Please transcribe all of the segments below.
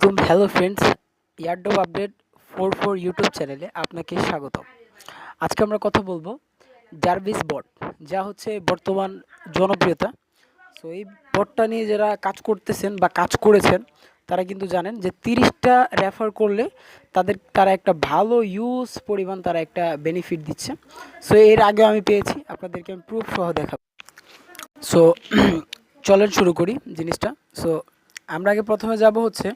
Hello friends, ইয়ারডোব update 44 YouTube চ্যানেলে আপনাকে স্বাগত। আজকে আমরা কথা বলবো জার্ভিস বট, যা হচ্ছে বর্তমান জনপ্রিয়তা। সো এই বটটা নিয়ে যারা কাজ করতেছেন বা কাজ করেছেন তারা কিন্তু জানেন যে 30টা রেফার করলে তারা একটা ভালো ইউজ পরিমাণ তারা একটা বেনিফিট দিচ্ছে। সো এর আগেও আমি পেয়েছি, আপনাদেরকে আমি প্রুফ সহ দেখাবো। সো চলেন শুরু করি জিনিসটা। সো আমরা আগে প্রথমে যাব হচ্ছে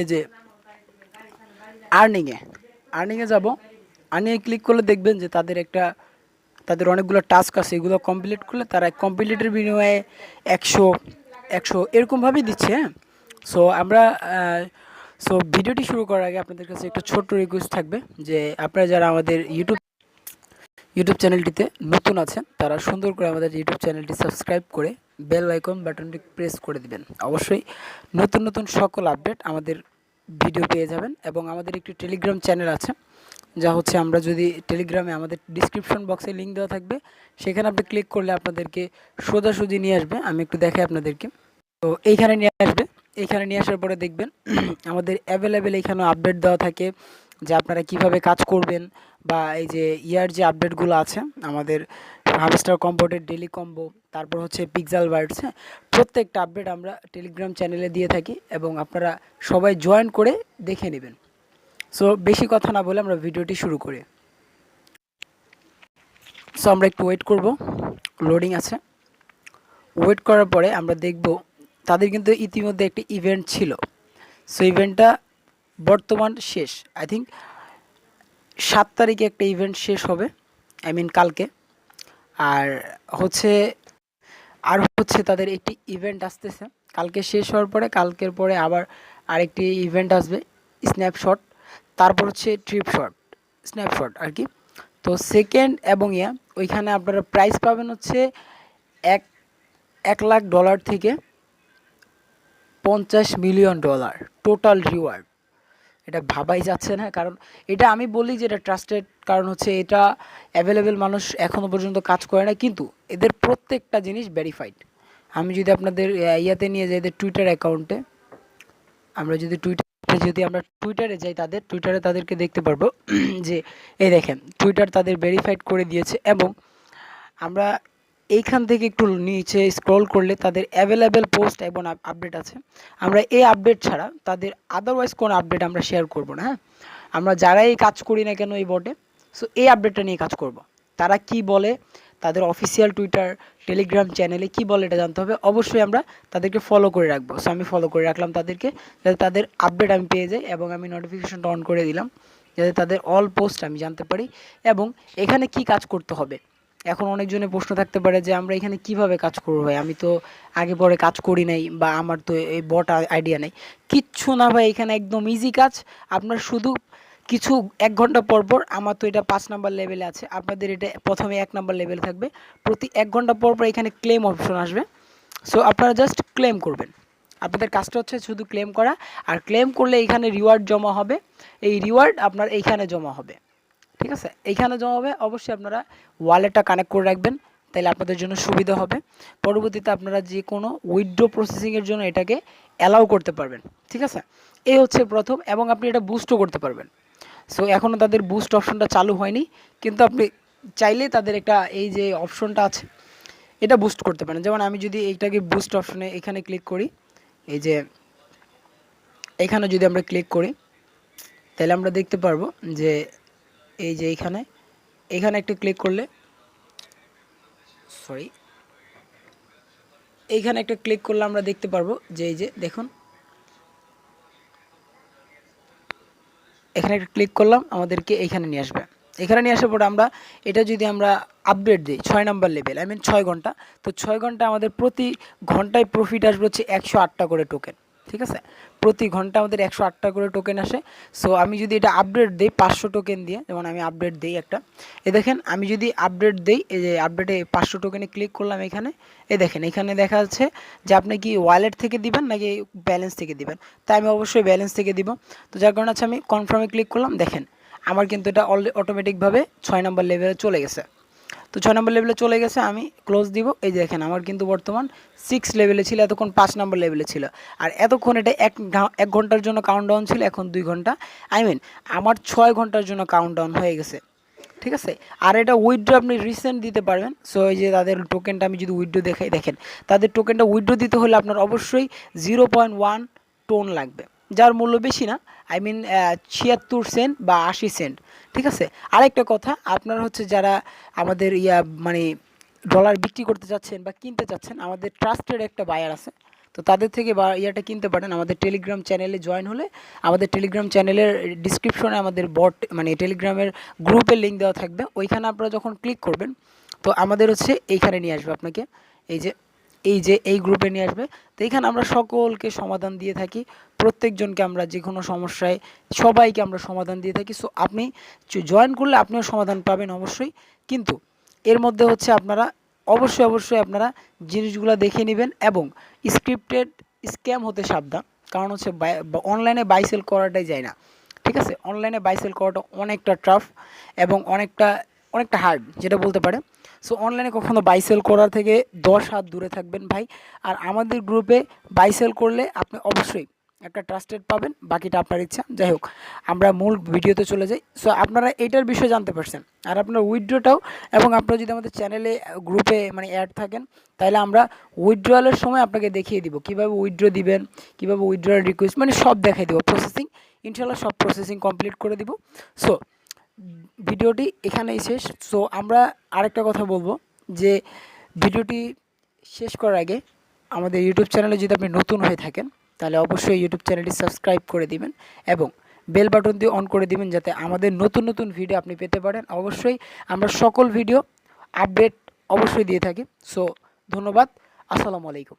এই যে আর্নিংয়ে যাব। আর্নিংয়ে ক্লিক করলে দেখবেন যে তাদের অনেকগুলো টাস্ক আছে, এগুলো কমপ্লিট করলে তারা কমপ্লিটের বিনিময়ে 100 এরকমভাবেই দিচ্ছে। হ্যাঁ, সো আমরা ভিডিওটি শুরু করার আগে আপনাদের কাছে একটা ছোট্ট রিকোয়েস্ট থাকবে যে আপনারা যারা আমাদের ইউটিউব চ্যানেলটিতে নতুন আছেন তারা সুন্দর করে আমাদের ইউটিউব চ্যানেলটি সাবস্ক্রাইব করে বেল আইকন বাটনটি প্রেস করে দিবেন। অবশ্যই নতুন নতুন সকল আপডেট আমাদের ভিডিও পেয়ে যাবেন। এবং আমাদের একটি টেলিগ্রাম চ্যানেল আছে, যা হচ্ছে আমরা যদি টেলিগ্রামে আমাদের ডিসক্রিপশন বক্সে লিঙ্ক দেওয়া থাকবে, সেখানে আপনি ক্লিক করলে আপনাদেরকে সোজাসুজি নিয়ে আসবে। আমি একটু দেখাই আপনাদেরকে। তো এইখানে নিয়ে আসবে, এইখানে নিয়ে আসার পরে দেখবেন আমাদের অ্যাভেলেবেল এইখানে আপডেট দেওয়া থাকে যে আপনারা কিভাবে কাজ করবেন, বা এই যে যে আপডেটগুলো আছে আমাদের হামস্টার কম্বোটের ডেলি কম্বো, তারপর হচ্ছে পিক্সেল বার্ডস, হ্যাঁ, প্রত্যেকটা আপডেট আমরা টেলিগ্রাম চ্যানেলে দিয়ে থাকি এবং আপনারা সবাই জয়েন করে দেখে নেবেন। সো বেশি কথা না বলে আমরা ভিডিওটি শুরু করি। সো আমরা একটু ওয়েট করব, লোডিং আছে। ওয়েট করার পরে আমরা দেখব তাদের কিন্তু ইতিমধ্যে একটি ইভেন্ট ছিল। সো ইভেন্টটা বর্তমান শেষ, আই থিঙ্ক 7 তারিখে একটা ইভেন্ট শেষ হবে, কালকে। আর হচ্ছে তাদের একটি ইভেন্ট আসতেছে কালকে শেষ হওয়ার পরে, কালকের পরে আবার আরেকটি ইভেন্ট আসবে স্ন্যাপশট, তারপর হচ্ছে স্ন্যাপশট আর কি। তো সেকেন্ড এবং ওইখানে আপনারা প্রাইস পাবেন হচ্ছে $1,00,000 থেকে $50 মিলিয়ন টোটাল রিওয়ার্ড। এটা ভাবাই যাচ্ছে না, কারণ এটা আমি বলি যে এটা ট্রাস্টেড, কারণ হচ্ছে এটা অ্যাভেলেবেল মানুষ এখনও পর্যন্ত কাজ করে না, কিন্তু এদের প্রত্যেকটা জিনিস ভেরিফাইড। আমি যদি আপনাদের ইয়াতে নিয়ে যাই, এদের টুইটার অ্যাকাউন্টে, আমরা টুইটারে যাই, টুইটারে তাদেরকে দেখতে পারবো যে এই দেখেন টুইটার তাদের ভেরিফাইড করে দিয়েছে। এবং আমরা এইখান থেকে একটু নিচে স্ক্রল করলে তাদের অ্যাভেলেবেল পোস্ট এবং আপডেট আছে। আমরা এই আপডেট ছাড়া তাদের আদারওয়াইজ কোনো আপডেট আমরা শেয়ার করব না। হ্যাঁ, আমরা যারাই কাজ করি না কেন এই বটে, সো এই আপডেটটা নিয়ে কাজ করব। তারা কি বলে, তাদের অফিসিয়াল টুইটার টেলিগ্রাম চ্যানেলে কি বলে এটা জানতে হবে। অবশ্যই আমরা তাদেরকে ফলো করে রাখবো। সো আমি ফলো করে রাখলাম তাদেরকে, যাতে তাদের আপডেট আমি পেয়ে যাই, এবং আমি নোটিফিকেশনটা অন করে দিলাম যাতে তাদের অল পোস্ট আমি জানতে পারি। এবং এখানে কি কাজ করতে হবে, এখন অনেকজনের প্রশ্ন থাকতে পারে যে আমরা এখানে কিভাবে কাজ করবো ভাই, আমি তো আগে পরে কাজ করি নাই, বা আমার তো এই বট আইডিয়া নেই। কিচ্ছু না ভাই, এখানে একদম ইজি কাজ। আপনার শুধু কিছু 1 ঘন্টা পর পর, আমার তো এটা 5 নাম্বার লেভেলে আছে, আপনাদের এটা প্রথমে 1 নাম্বার লেভেল থাকবে। প্রতি 1 ঘন্টা পর পর এখানে ক্লেম অপশন আসবে। সো আপনারা জাস্ট ক্লেম করবেন। আপনাদের কাজটা হচ্ছে শুধু ক্লেম করা, আর ক্লেম করলে এখানে রিওয়ার্ড জমা হবে। এই রিওয়ার্ড আপনার এইখানে জমা হবে, ঠিক আছে? এইখানে জমা হবে। অবশ্যই আপনারা ওয়ালেটটা কানেক্ট করে রাখবেন, তাহলে আপনাদের জন্য সুবিধা হবে। পরবর্তীতে আপনারা যে কোনো উইথড্র প্রসেসিংয়ের জন্য এটাকে অ্যালাউ করতে পারবেন, ঠিক আছে? এই হচ্ছে প্রথম, এবং আপনি এটা বুস্টও করতে পারবেন। সো এখনও তাদের বুস্ট অপশনটা চালু হয়নি, কিন্তু আপনি চাইলে তাদের একটা এই যে অপশনটা আছে এটা বুস্ট করতে পারেন। যেমন আমি যদি এইটাকে বুস্ট অপশনে এখানে ক্লিক করি, এই যে এখানে যদি আমরা ক্লিক করি, তাহলে আমরা দেখতে পারবো যে এই যে এখানে একটা ক্লিক করলে, এইখানে একটা ক্লিক করলে আমরা দেখতে পারবো যে এই যে দেখুন, এখানে একটা ক্লিক করলাম, আমাদেরকে এইখানে নিয়ে আসবে। এখানে নিয়ে আসার পরে আমরা এটা যদি আমরা আপডেট দিই 6 নাম্বার লেভেল, 6 ঘন্টা, তো 6 ঘন্টা আমাদের প্রতি ঘন্টায় প্রফিট আসবে হচ্ছে 108টা করে টোকেন, ঠিক আছে? প্রতি ঘন্টা আমাদের 108টা করে টোকেন আসে। সো আমি যদি এটা আপডেট দিই 500 টোকেন দিয়ে, যেমন আমি আপডেট দিই একটা, দেখেন আমি যদি আপডেট দিই, এই যে আপডেটে 500 টোকেনে ক্লিক করলাম, এখানে দেখেন এখানে দেখা যাচ্ছে যে আপনি কি ওয়ালেট থেকে দিবেন নাকি ব্যালেন্স থেকে দিবেন। তাই আমি অবশ্যই ব্যালেন্স থেকে দিব। তো যার কারণে আমি কনফার্মে ক্লিক করলাম, দেখেন আমার কিন্তু এটা অটোমেটিকভাবে 6 নাম্বার লেভেলে চলে গেছে। তো 6 নম্বর লেভেলে চলে গেছে, আমি ক্লোজ দিব। এই যে দেখেন আমার কিন্তু বর্তমান 6 লেভেলে ছিল, এতক্ষণ 5 নম্বর লেভেলে ছিল। আর এতক্ষণ এটা 1 ঘন্টার জন্য কাউন্টডাউন ছিল, এখন 2 ঘন্টা, আই মিন আমার 6 ঘন্টার জন্য কাউন্টডাউন হয়ে গেছে। ঠিক আছে, আর এটা উইথড্র আপনি রিসেন্ট দিতে পারবেন। সো এই যে তাদের টোকেনটা আমি যদি উইথড্র দেখাই, দেখেন তাদের টোকেনটা উইথড্র দিতে হলে আপনার অবশ্যই 0.1 টোন লাগবে, যার মূল্য বেশি না, আই মিন 76 সেন্ট বা 80 সেন্ট। ঠিক আছে, আরেকটা কথা, আপনারা হচ্ছে যারা আমাদের মানে ডলার বিক্রি করতে চাচ্ছেন বা কিনতে চাচ্ছেন, আমাদের ট্রাস্টেড একটা বায়ার আছে, তো তাদের থেকে বা ইয়াটা কিনতে পারেন। আমাদের টেলিগ্রাম চ্যানেলে জয়েন হলে, আমাদের টেলিগ্রাম চ্যানেলের ডিসক্রিপশনে আমাদের বট মানে টেলিগ্রামের গ্রুপের লিঙ্ক দেওয়া থাকবে, ওইখানে আপনারা যখন ক্লিক করবেন তো আমাদের হচ্ছে এইখানে নিয়ে আসবে আপনাকে, এই গ্রুপে নিয়ে আসবে। তো এইখানে আমরা সকলকে সমাধান দিয়ে থাকি, প্রত্যেকজনকে আমরা যে কোনো সমস্যায় সবাইকে আমরা সমাধান দিয়ে থাকি। সো আপনি জয়েন করলে আপনিও সমাধান পাবেন অবশ্যই, কিন্তু এর মধ্যে হচ্ছে আপনারা অবশ্যই আপনারা জিনিসগুলো দেখে নেবেন এবং স্ক্রিপ্টেড স্ক্যাম হতে সাবধান। কারণ হচ্ছে অনলাইনে বাই সেল করাটাই যায় না। ঠিক আছে, অনলাইনে বাই সেল করাটা অনেকটা টাফ এবং অনেকটা হার্ড যেটা বলতে পারে। সো অনলাইনে কখনো বাই সেল করার থেকে 10 হাত দূরে থাকবেন ভাই। আর আমাদের গ্রুপে বাই সেল করলে আপনি অবশ্যই একটা ট্রাস্টেড পাবেন, বাকিটা আপনার ইচ্ছা। যাই হোক, আমরা মূল ভিডিওতে চলে যাই। সো আপনারা এটার বিষয়ে জানতে পারছেন, আর আপনার উইথড্রটাও, এবং আপনারা যদি আমাদের চ্যানেলে গ্রুপে মানে অ্যাড থাকেন, তাহলে আমরা উইথড্রয়ালের সময় আপনাকে দেখিয়ে দিব কীভাবে উইথড্র দিবেন, কীভাবে উইথড্রয়াল রিকোয়েস্ট মানে সব দেখাই দেবো, প্রসেসিং ইনশাল্লাহ সব প্রসেসিং কমপ্লিট করে দিব। সো ভিডিওটি এখানেই শেষ। সো আমরা আরেকটা কথা বলবো যে ভিডিওটি শেষ করার আগে আমাদের ইউটিউব চ্যানেলে যদি আপনি নতুন হয়ে থাকেন, তাহলে অবশ্যই ইউটিউব চ্যানেলটি সাবস্ক্রাইব করে দিবেন এবং বেল বাটনটি অন করে দিবেন, যাতে আমাদের নতুন ভিডিও আপনি পেতে পারেন। অবশ্যই আমরা সকল ভিডিও আপডেট অবশ্যই দিয়ে থাকি। সো ধন্যবাদ, আসসালামু আলাইকুম।